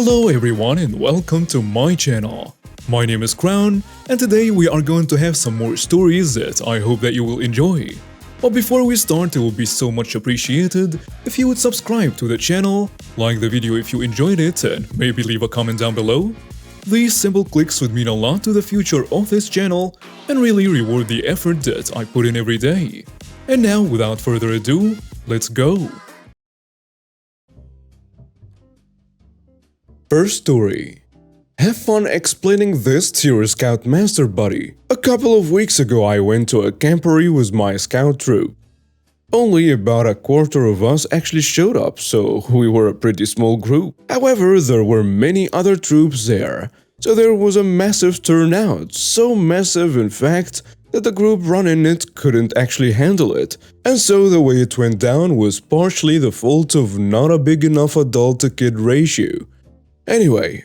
Hello everyone and welcome to my channel. My name is Crown and today we are going to have some more stories that I hope that you will enjoy. But before we start, it will be so much appreciated if you would subscribe to the channel, like the video if you enjoyed it, and maybe leave a comment down below. These simple clicks would mean a lot to the future of this channel and really reward the effort that I put in every day. And now, without further ado, let's go! First story. Have fun explaining this to your Scoutmaster buddy. A couple of weeks ago I went to a camporee with my scout troop. Only about a quarter of us actually showed up, so we were a pretty small group. However, there were many other troops there, so there was a massive turnout, so massive in fact that the group running it couldn't actually handle it. And so the way it went down was partially the fault of not a big enough adult-to-kid ratio. Anyway,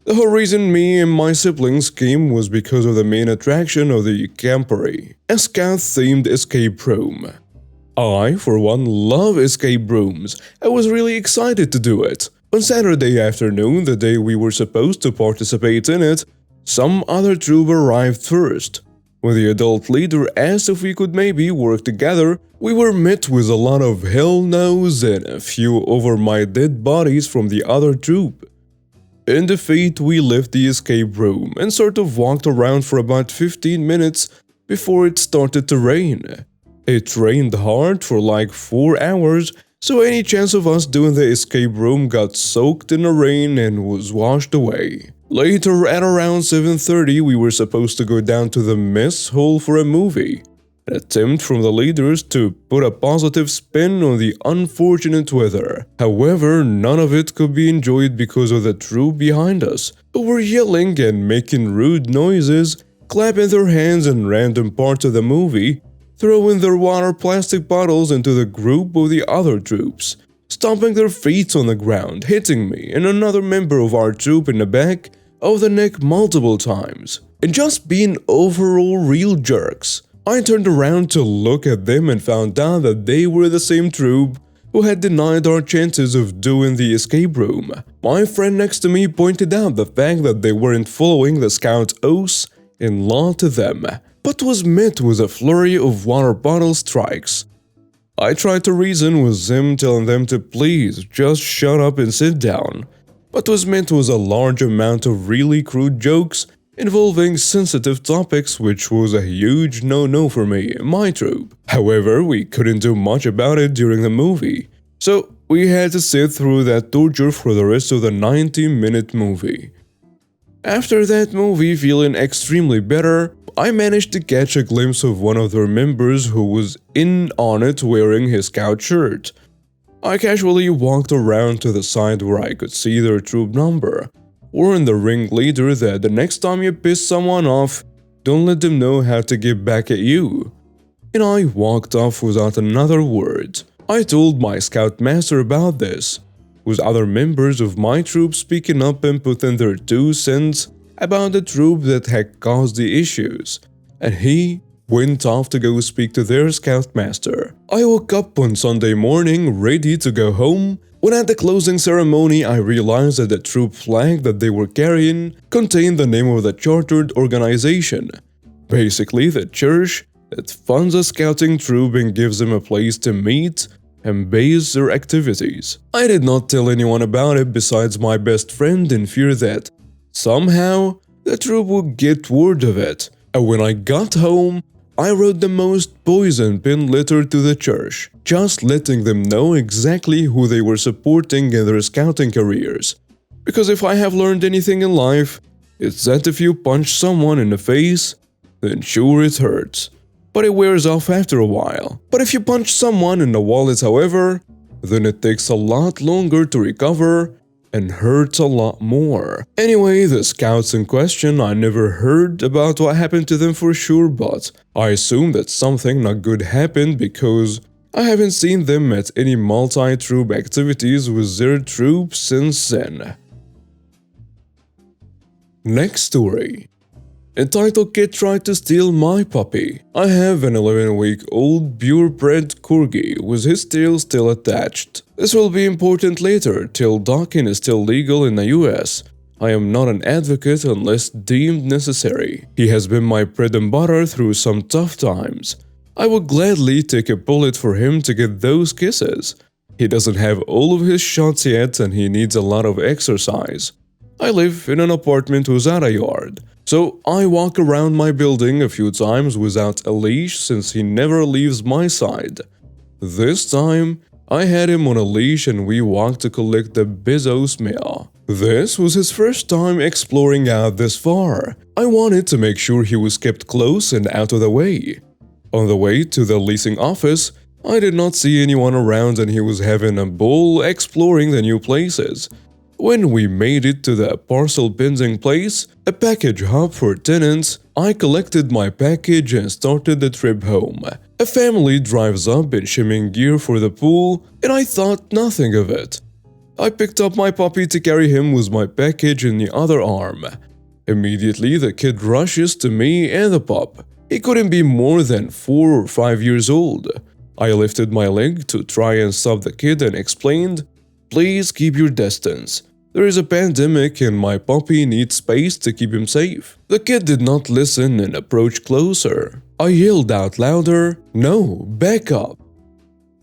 the whole reason me and my siblings came was because of the main attraction of the camporee, a scout-themed escape room. I, for one, love escape rooms. I was really excited to do it. On Saturday afternoon, the day we were supposed to participate in it, some other troop arrived first. When the adult leader asked if we could maybe work together, we were met with a lot of hell no's and a few over my dead bodies from the other troop. In defeat, we left the escape room and sort of walked around for about 15 minutes before it started to rain. It rained hard for like 4 hours, so any chance of us doing the escape room got soaked in the rain and was washed away. Later, at around 7:30, we were supposed to go down to the mess hall for a movie. An attempt from the leaders to put a positive spin on the unfortunate weather. However, none of it could be enjoyed because of the troop behind us, who were yelling and making rude noises, clapping their hands in random parts of the movie, throwing their water plastic bottles into the group of the other troops, stomping their feet on the ground, hitting me and another member of our troop in the back of the neck multiple times, and just being overall real jerks. I turned around to look at them and found out that they were the same troop who had denied our chances of doing the escape room. My friend next to me pointed out the fact that they weren't following the scout oaths in law to them, but was met with a flurry of water bottle strikes. I tried to reason with them, telling them to please just shut up and sit down, but was met with a large amount of really crude jokes involving sensitive topics, which was a huge no-no for me and my troop. However, we couldn't do much about it during the movie, so we had to sit through that torture for the rest of the 90-minute movie. After that movie, feeling extremely better, I managed to catch a glimpse of one of their members who was in on it wearing his scout shirt. I casually walked around to the side where I could see their troop number, warned the ringleader that the next time you piss someone off, don't let them know how to get back at you. And I walked off without another word. I told my scoutmaster about this, with other members of my troop speaking up and putting their 2 cents about the troop that had caused the issues, and he went off to go speak to their scoutmaster. I woke up on Sunday morning ready to go home, when at the closing ceremony I realized that the troop flag that they were carrying contained the name of the chartered organization, basically the church that funds a scouting troop and gives them a place to meet and base their activities. I did not tell anyone about it besides my best friend in fear that somehow the troop would get word of it, and when I got home, I wrote the most poison pin letter to the church, just letting them know exactly who they were supporting in their scouting careers. Because if I have learned anything in life, it's that if you punch someone in the face, then sure it hurts, but it wears off after a while. But if you punch someone in the wallet, however, then it takes a lot longer to recover and hurts a lot more. Anyway, the scouts in question, I never heard about what happened to them for sure, but I assume that something not good happened because I haven't seen them at any multi-troop activities with their troops since then. Next story. Entitled Kid tried to steal my puppy. I have an 11-week-old purebred corgi with his tail still attached. This will be important later, till docking is still legal in the US. I am not an advocate unless deemed necessary. He has been my bread and butter through some tough times. I would gladly take a bullet for him to get those kisses. He doesn't have all of his shots yet and he needs a lot of exercise. I live in an apartment without a yard, so I walk around my building a few times without a leash since he never leaves my side. This time, I had him on a leash and we walked to collect the Bezos mail. This was his first time exploring out this far. I wanted to make sure he was kept close and out of the way. On the way to the leasing office, I did not see anyone around and he was having a ball exploring the new places. When we made it to the parcel pending place, a package hub for tenants, I collected my package and started the trip home. A family drives up in swimming gear for the pool, and I thought nothing of it. I picked up my puppy to carry him with my package in the other arm. Immediately, the kid rushes to me and the pup. He couldn't be more than 4 or 5 years old. I lifted my leg to try and stop the kid and explained, "Please keep your distance. There is a pandemic and my puppy needs space to keep him safe." The kid did not listen and approached closer. I yelled out louder, "No, back up,"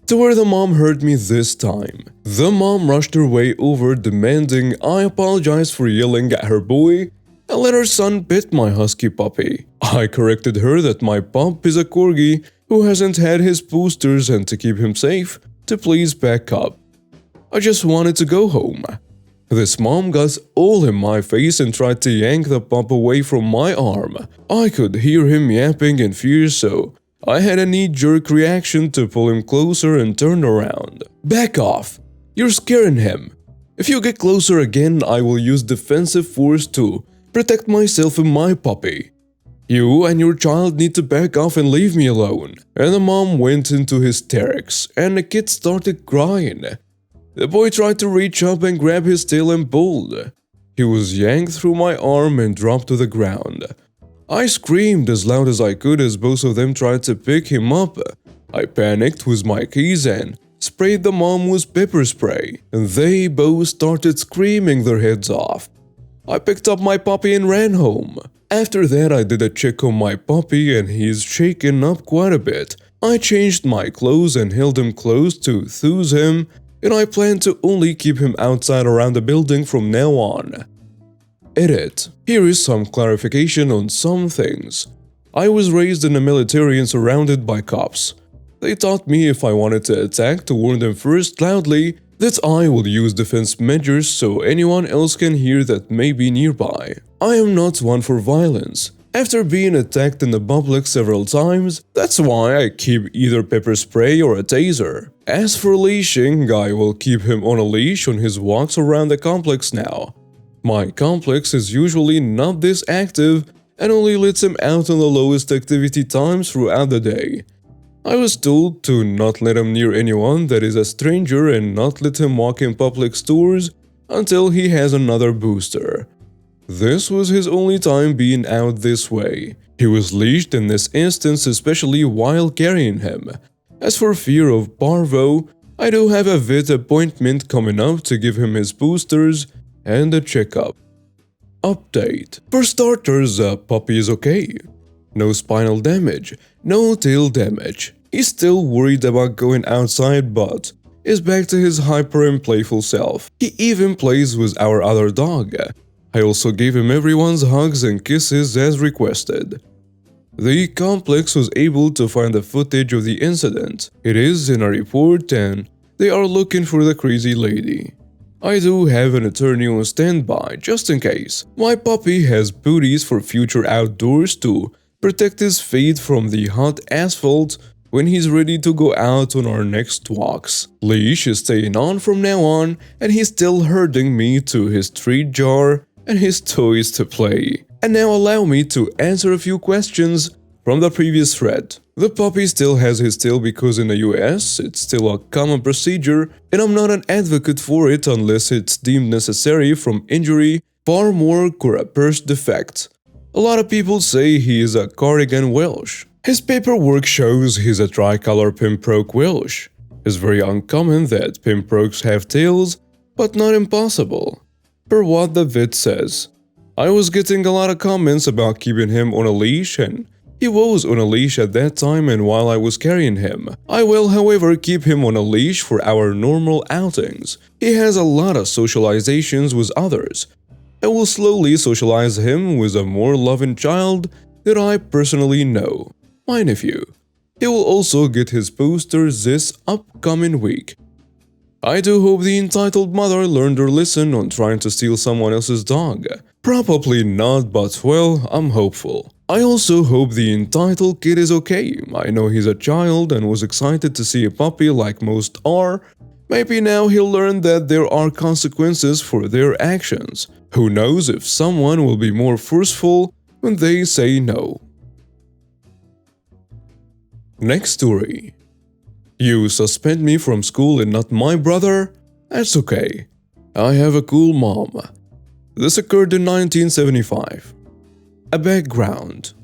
to where the mom heard me this time. The mom rushed her way over demanding I apologize for yelling at her boy and let her son pet my husky puppy. I corrected her that my pup is a corgi who hasn't had his boosters and to keep him safe, to please back up. I just wanted to go home. This mom got all in my face and tried to yank the pup away from my arm. I could hear him yapping in fear, so I had a knee-jerk reaction to pull him closer and turn around. "Back off! You're scaring him. If you get closer again, I will use defensive force to protect myself and my puppy. You and your child need to back off and leave me alone." And the mom went into hysterics, and the kid started crying. The boy tried to reach up and grab his tail and pulled. He was yanked through my arm and dropped to the ground. I screamed as loud as I could as both of them tried to pick him up. I panicked with my keys and sprayed the mom with pepper spray, and they both started screaming their heads off. I picked up my puppy and ran home. After that, I did a check on my puppy and he's shaken up quite a bit. I changed my clothes and held him close to soothe him, and I plan to only keep him outside around the building from now on. Edit. Here is some clarification on some things. I was raised in the military and surrounded by cops. They taught me if I wanted to attack to warn them first loudly that I will use defense measures so anyone else can hear that may be nearby. I am not one for violence. After being attacked in the public several times, that's why I keep either pepper spray or a taser. As for leashing, I will keep him on a leash on his walks around the complex now. My complex is usually not this active and only lets him out on the lowest activity times throughout the day. I was told to not let him near anyone that is a stranger and not let him walk in public stores until he has another booster. This was his only time being out this way. He was leashed in this instance, especially while carrying him. As for fear of parvo, I do have a vet appointment coming up to give him his boosters and a checkup. Update. For starters, puppy is okay. No spinal damage, no tail damage. He's still worried about going outside but is back to his hyper and playful self. He even plays with our other dog. I also gave him everyone's hugs and kisses as requested. The complex was able to find the footage of the incident. It is in a report and they are looking for the crazy lady. I do have an attorney on standby just in case. My puppy has booties for future outdoors to protect his feet from the hot asphalt when he's ready to go out on our next walks. Leash is staying on from now on and he's still herding me to his treat jar and his toys to play. And now allow me to answer a few questions from the previous thread. The puppy still has his tail because in the US it's still a common procedure and I'm not an advocate for it unless it's deemed necessary from injury, farm work or a birth defect. A lot of people say he is a cardigan Welsh. His paperwork shows he's a tricolor Pembroke Welsh. It's very uncommon that Pembrokes have tails, but not impossible. Per what the vid says. I was getting a lot of comments about keeping him on a leash, and he was on a leash at that time and while I was carrying him. I will, however, keep him on a leash for our normal outings. He has a lot of socializations with others. I will slowly socialize him with a more loving child that I personally know, my nephew. He will also get his poster this upcoming week. I do hope the entitled mother learned her lesson on trying to steal someone else's dog. Probably not, but well, I'm hopeful. I also hope the entitled kid is okay. I know he's a child and was excited to see a puppy like most are. Maybe now he'll learn that there are consequences for their actions. Who knows if someone will be more forceful when they say no. Next story. You suspend me from school and not my brother? That's okay. I have a cool mom. This occurred in 1975. A background.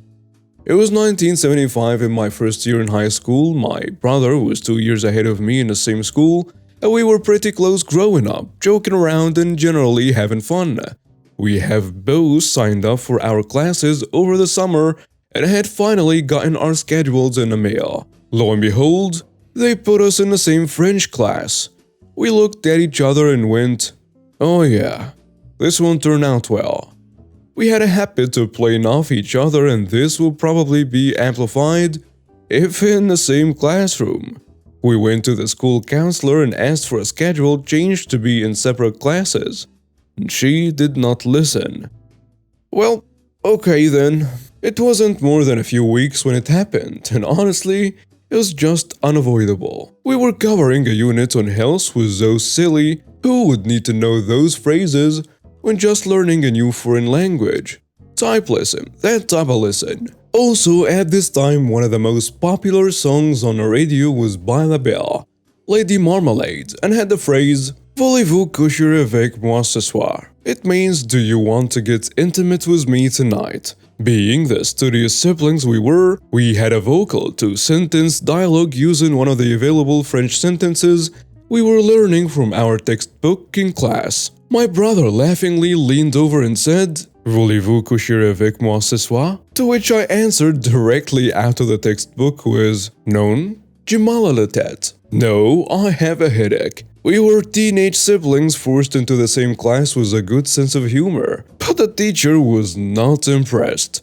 It was 1975 in my first year in high school. My brother was 2 years ahead of me in the same school, and we were pretty close growing up, joking around and generally having fun. We have both signed up for our classes over the summer and had finally gotten our schedules in the mail. Lo and behold, they put us in the same French class. We looked at each other and went, "Oh yeah, this won't turn out well." We had a habit of playing off each other, and this will probably be amplified if in the same classroom. We went to the school counselor and asked for a schedule change to be in separate classes, and she did not listen. Well, okay then. It wasn't more than a few weeks when it happened, and honestly, it was just unavoidable. We were covering a unit on health with those silly who would need to know those phrases when just learning a new foreign language. Type lesson, that type of lesson. Also, at this time, one of the most popular songs on the radio was by La Belle, Lady Marmalade, and had the phrase, "Voulez-vous coucher avec moi ce soir?" It means, "Do you want to get intimate with me tonight?" Being the studious siblings we were, we had a vocal to sentence dialogue using one of the available French sentences we were learning from our textbook in class. My brother laughingly leaned over and said, "Voulez-vous coucher avec moi ce soir?" To which I answered directly out of the textbook with, "Non, j'ai mal à la tête." No, I have a headache. We were teenage siblings forced into the same class with a good sense of humor, but the teacher was not impressed.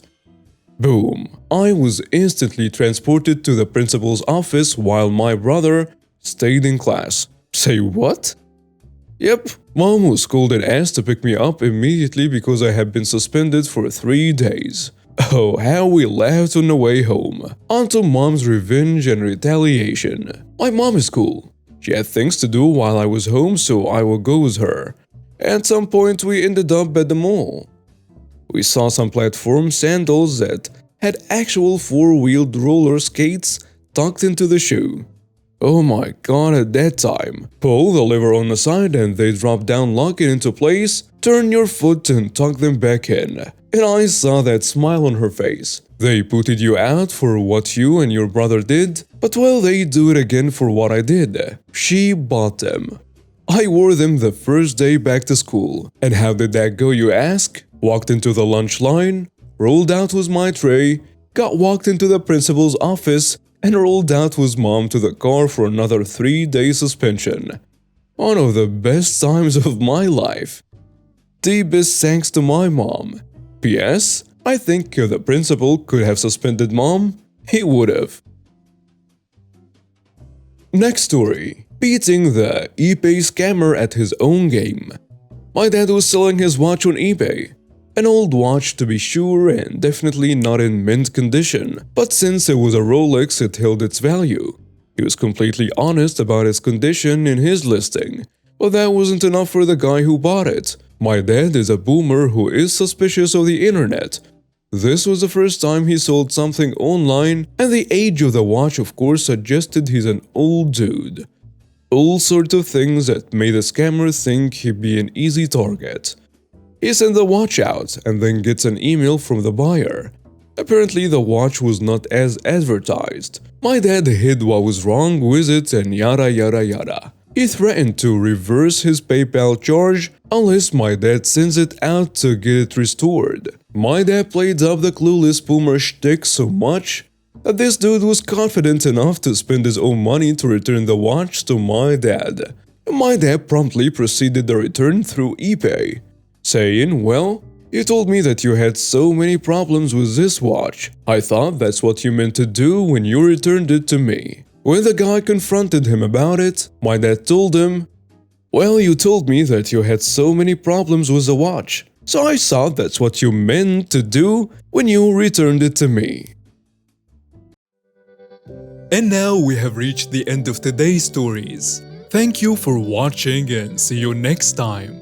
Boom, I was instantly transported to the principal's office while my brother stayed in class. Say what? Yep, mom was called and asked to pick me up immediately because I had been suspended for 3 days. Oh, how we laughed on the way home. On to mom's revenge and retaliation. My mom is cool. She had things to do while I was home, so I will go with her. At some point, we ended up at the mall. We saw some platform sandals that had actual four-wheeled roller skates tucked into the shoe. Oh my god, at that time. Pull the lever on the side and they drop down, lock it into place, turn your foot and tuck them back in. And I saw that smile on her face. They putted you out for what you and your brother did, but will they do it again for what I did? She bought them. I wore them the first day back to school. And how did that go, you ask? Walked into the lunch line, rolled out with my tray, got walked into the principal's office, and rolled out with mom to the car for another 3-day suspension. One of the best times of my life. Deepest thanks to my mom. P.S. I think if the principal could have suspended mom, he would have. Next story. Beating the eBay scammer at his own game. My dad was selling his watch on eBay. An old watch to be sure and definitely not in mint condition, but since it was a Rolex it held its value. He was completely honest about its condition in his listing, but that wasn't enough for the guy who bought it. My dad is a boomer who is suspicious of the internet. This was the first time he sold something online, and the age of the watch of course suggested he's an old dude. All sorts of things that made the scammer think he'd be an easy target. He sent the watch out and then gets an email from the buyer. Apparently the watch was not as advertised. My dad hid what was wrong with it and yada yada yada. He threatened to reverse his PayPal charge unless my dad sends it out to get it restored. My dad played up the clueless boomer shtick so much that this dude was confident enough to spend his own money to return the watch to my dad. My dad promptly proceeded the return through eBay, saying, "Well, you told me that you had so many problems with this watch. I thought that's what you meant to do when you returned it to me." When the guy confronted him about it, my dad told him, "Well, you told me that you had so many problems with the watch, so I thought that's what you meant to do when you returned it to me." And now we have reached the end of today's stories. Thank you for watching and see you next time.